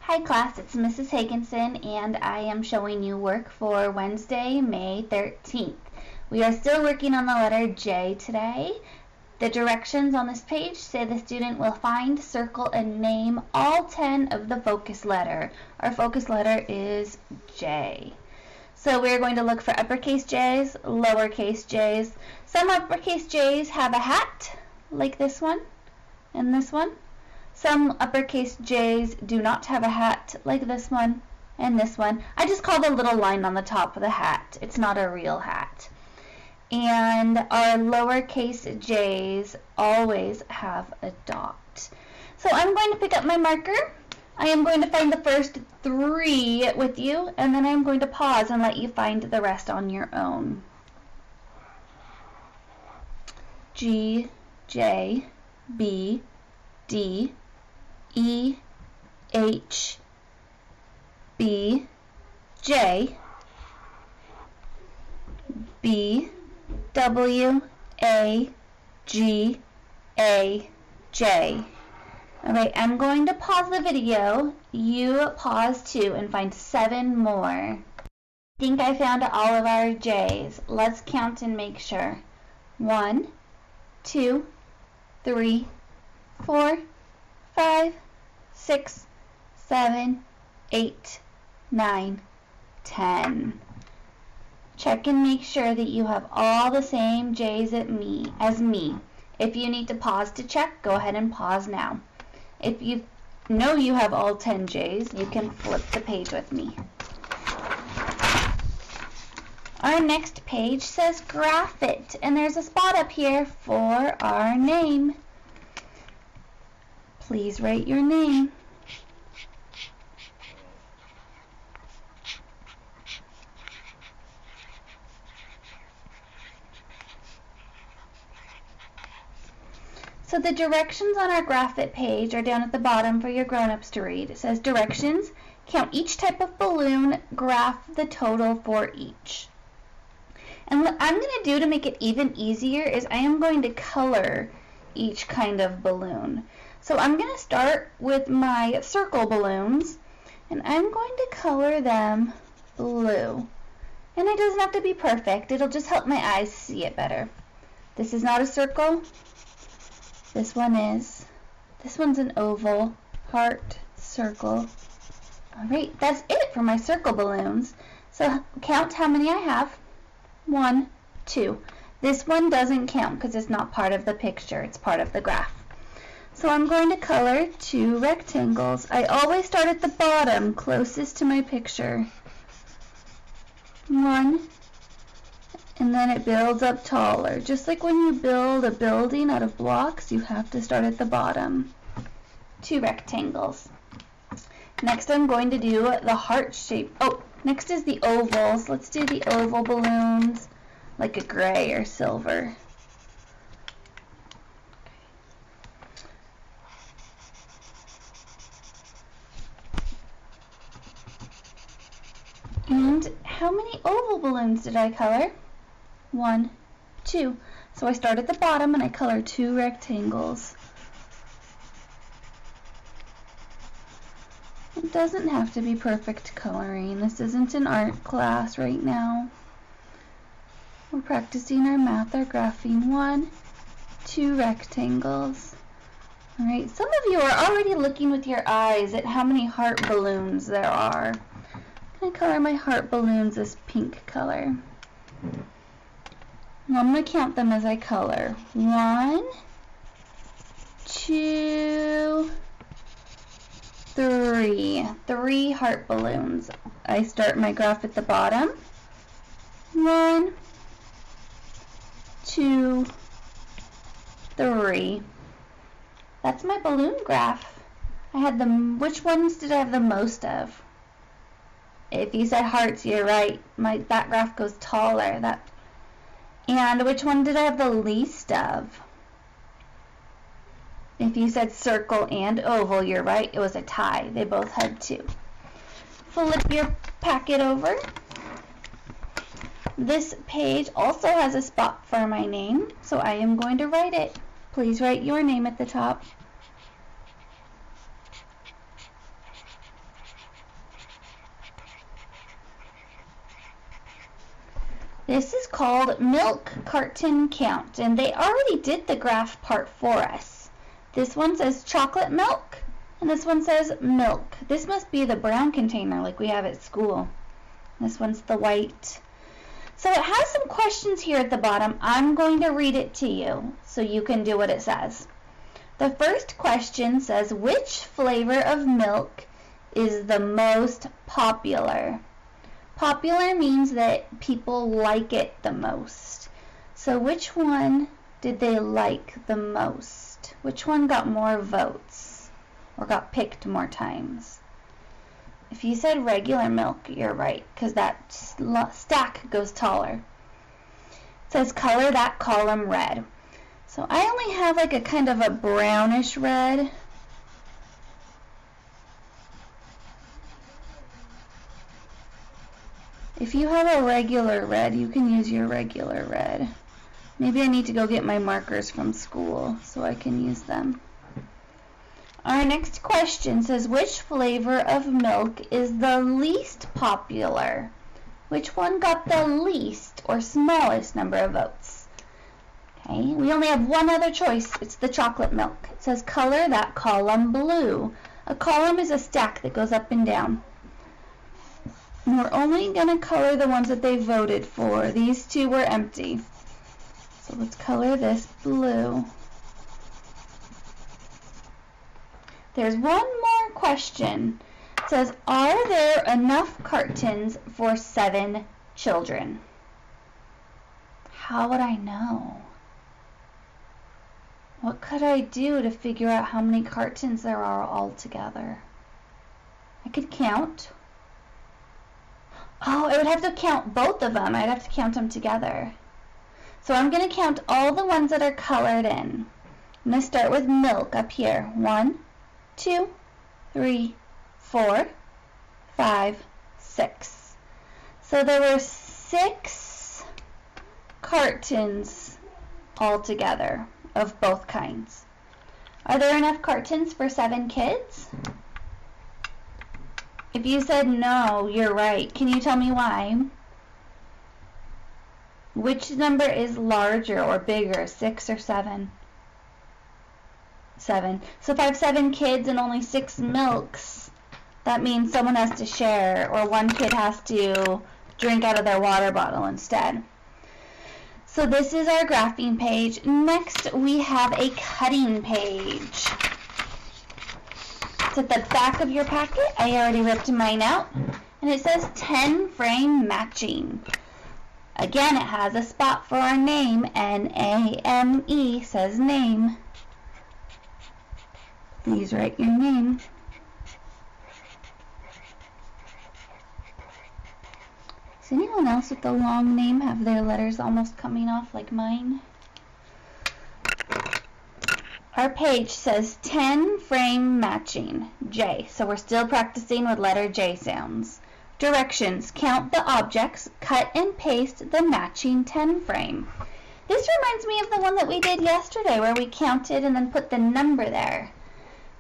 Hi class, it's Mrs. Higginson and I am showing you work for Wednesday, May 13th. We are still working on the letter J today. The directions on this page say the student will find, circle, and name all 10 of the focus letter. Our focus letter is J. So we're going to look for uppercase J's, lowercase J's. Some uppercase J's have a hat, like this one and this one. Some uppercase J's do not have a hat, like this one and this one. I just call the little line on the top of the hat. It's not a real hat. And our lowercase J's always have a dot. So I'm going to pick up my marker. I am going to find the first 3 with you, and then I'm going to pause and let you find the rest on your own. G, J, B, D, E, H, B, J, B, W, A, G, A, J. Alright, I'm going to pause the video. You pause too and find 7 more. I think I found all of our J's. Let's count and make sure. 1, 2, 3, 4, 5, 6, 7, 8, 9, 10. Check and make sure that you have all the same J's as me. If you need to pause to check, go ahead and pause now. If you know you have all 10 J's, you can flip the page with me. Our next page says graph it, and there's a spot up here for our name. Please write your name. So the directions on our Graph It page are down at the bottom for your grown-ups to read. It says directions, count each type of balloon, graph the total for each. And what I'm going to do to make it even easier is I am going to color each kind of balloon. So I'm going to start with my circle balloons, and I'm going to color them blue. And it doesn't have to be perfect, it'll just help my eyes see it better. This is not a circle. This one is. This one's an oval, heart, circle. Alright, that's it for my circle balloons. So count how many I have. 1, 2. This one doesn't count because it's not part of the picture, it's part of the graph. So I'm going to color 2 rectangles. I always start at the bottom, closest to my picture. 1, and then it builds up taller. Just like when you build a building out of blocks, you have to start at the bottom. 2 rectangles. Next I'm going to do the heart shape. Oh, next is the ovals. Let's do the oval balloons, like a gray or silver. And how many oval balloons did I color? 1, 2. So I start at the bottom and I color 2 rectangles. It doesn't have to be perfect coloring. This isn't an art class right now. We're practicing our math, our graphing. 1, 2 rectangles. Alright, some of you are already looking with your eyes at how many heart balloons there are. I color my heart balloons this pink color. Now I'm going to count them as I color. 1, 2, 3. 3 heart balloons. I start my graph at the bottom. 1, 2, 3. That's my balloon graph. I had which ones did I have the most of? If you said hearts, you're right. That graph goes taller. And which one did I have the least of? If you said circle and oval, you're right. It was a tie. They both had 2. Flip your packet over. This page also has a spot for my name, so I am going to write it. Please write your name at the top. This is called milk carton count, and they already did the graph part for us. This one says chocolate milk, and this one says milk. This must be the brown container like we have at school. This one's the white. So it has some questions here at the bottom. I'm going to read it to you so you can do what it says. The first question says, which flavor of milk is the most popular? Popular means that people like it the most. So which one did they like the most? Which one got more votes or got picked more times? If you said regular milk, you're right, because that stack goes taller. It says color that column red. So I only have like a kind of a brownish red. If you have a regular red, you can use your regular red. Maybe I need to go get my markers from school so I can use them. Our next question says, which flavor of milk is the least popular? Which one got the least or smallest number of votes? Okay, we only have one other choice. It's the chocolate milk. It says color that column blue. A column is a stack that goes up and down. And we're only going to color the ones that they voted for. These two were empty. So let's color this blue. There's one more question. It says, are there enough cartons for 7 children? How would I know? What could I do to figure out how many cartons there are altogether? I could count. Oh, I would have to count both of them. I'd have to count them together. So I'm going to count all the ones that are colored in. I'm going to start with milk up here. 1, 2, 3, 4, 5, 6. So there were 6 cartons altogether of both kinds. Are there enough cartons for 7 kids? If you said no, you're right. Can you tell me why? Which number is larger or bigger, 6 or 7? 7. So if I have 7 kids and only 6 milks, that means someone has to share, or one kid has to drink out of their water bottle instead. So this is our graphing page. Next, we have a cutting page. It's at the back of your packet. I already ripped mine out. And it says 10 frame matching. Again, it has a spot for our name. N-A-M-E says name. Please write your name. Does anyone else with a long name have their letters almost coming off like mine? Our page says 10 frame matching, J, so we're still practicing with letter J sounds. Directions, count the objects, cut and paste the matching 10 frame. This reminds me of the one that we did yesterday where we counted and then put the number there.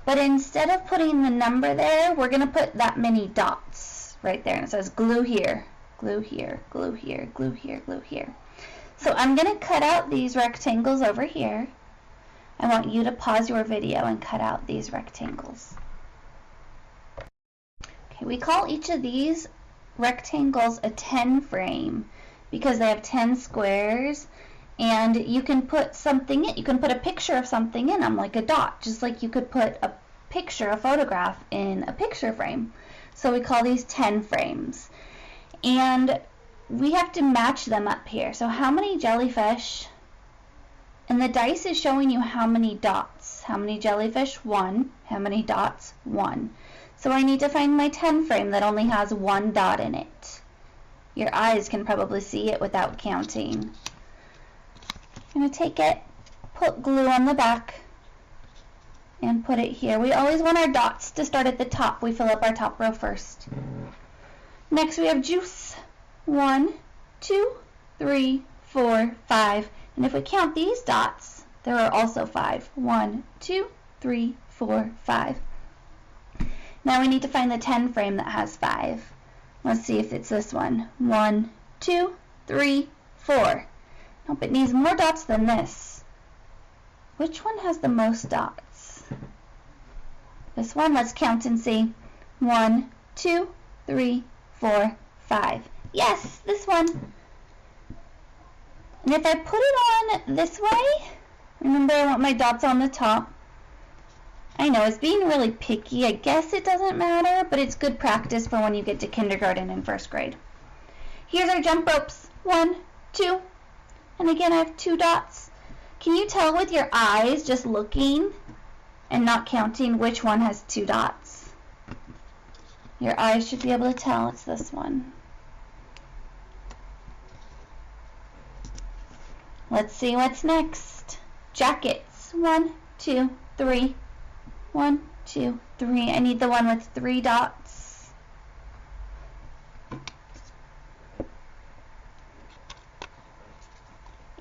But instead of putting the number there, we're going to put that many dots right there. And it says glue here, glue here, glue here, glue here, glue here. So I'm going to cut out these rectangles over here. I want you to pause your video and cut out these rectangles. Okay, we call each of these rectangles a 10 frame because they have 10 squares, and you can put something in. You can put a picture of something in them, like a dot, just like you could put a picture, a photograph, in a picture frame. So we call these 10 frames. And we have to match them up here. So how many jellyfish? And the dice is showing you how many dots. How many jellyfish? 1. How many dots? 1. So I need to find my 10 frame that only has 1 dot in it. Your eyes can probably see it without counting. I'm going to take it, put glue on the back, and put it here. We always want our dots to start at the top. We fill up our top row first. Next we have juice. 1, 2, 3, 4, 5. And if we count these dots, there are also 5. 1, 2, 3, 4, 5. Now we need to find the 10 frame that has 5. Let's see if it's this one. 1, 2, 3, 4. Nope, it needs more dots than this. Which one has the most dots? This one. Let's count and see. 1, 2, 3, 4, 5. Yes, this one. And if I put it on this way, remember I want my dots on the top. I know, it's being really picky. I guess it doesn't matter, but it's good practice for when you get to kindergarten and first grade. Here's our jump ropes. 1, 2, and again I have 2 dots. Can you tell with your eyes just looking and not counting which one has 2 dots? Your eyes should be able to tell it's this one. Let's see what's next. Jackets. 1, 2, 3. 1, 2, 3. I need the one with 3 dots.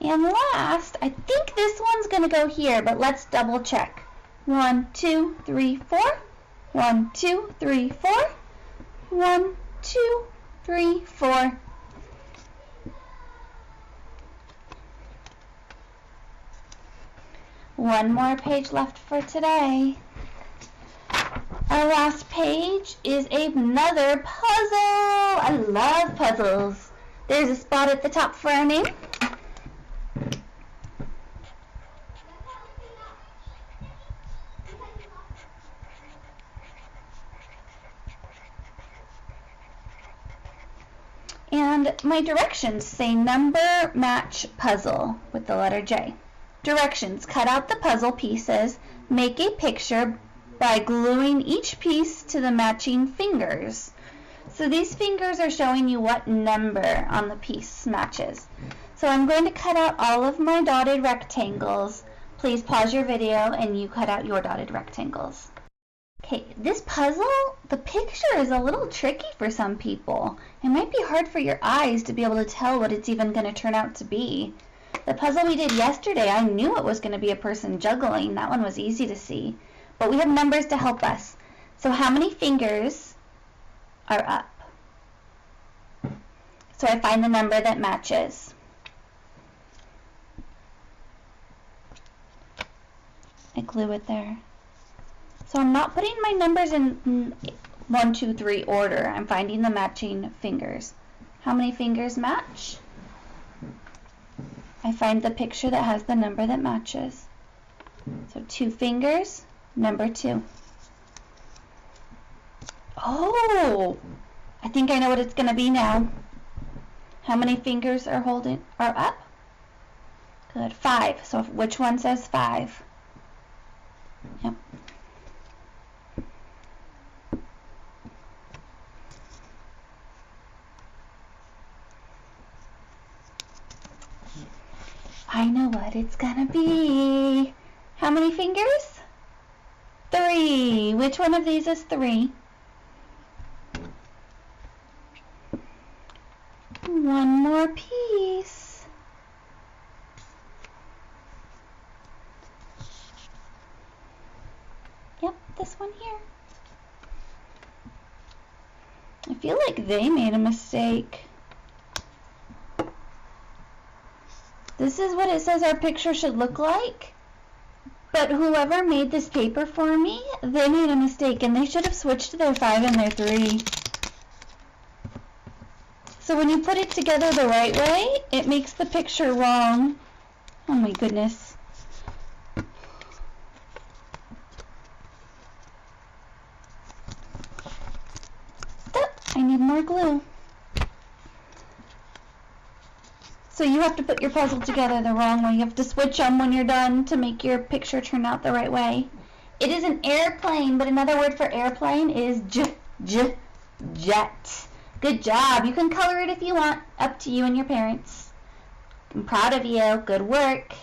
And last, I think this one's going to go here, but let's double check. 1, 2, 3, 4. 1, 2, 3, 4. 1, 2, 3, 4. One more page left for today. Our last page is another puzzle. I love puzzles. There's a spot at the top for our name. And my directions say number match puzzle with the letter J. Directions: cut out the puzzle pieces, make a picture by gluing each piece to the matching fingers. So these fingers are showing you what number on the piece matches. So I'm going to cut out all of my dotted rectangles. Please pause your video and you cut out your dotted rectangles. Okay, this puzzle, the picture is a little tricky for some people. It might be hard for your eyes to be able to tell what it's even going to turn out to be. The puzzle we did yesterday, I knew it was going to be a person juggling. That one was easy to see. But we have numbers to help us. So how many fingers are up? So I find the number that matches. I glue it there. So I'm not putting my numbers in 1, 2, 3 order. I'm finding the matching fingers. How many fingers match? I find the picture that has the number that matches. So 2 fingers, number 2. Oh, I think I know what it's going to be now. How many fingers are up? Good, 5. So which one says 5? Yep. I know what it's gonna be. How many fingers? 3. Which one of these is 3? 1 more piece. Yep, this one here. I feel like they made a mistake. This is what it says our picture should look like, but whoever made this paper for me, they made a mistake and they should have switched their 5 and their 3. So when you put it together the right way, it makes the picture wrong. Oh my goodness. I need more glue. So you have to put your puzzle together the wrong way. You have to switch them when you're done to make your picture turn out the right way. It is an airplane, but another word for airplane is jet. Good job. You can color it if you want. Up to you and your parents. I'm proud of you. Good work.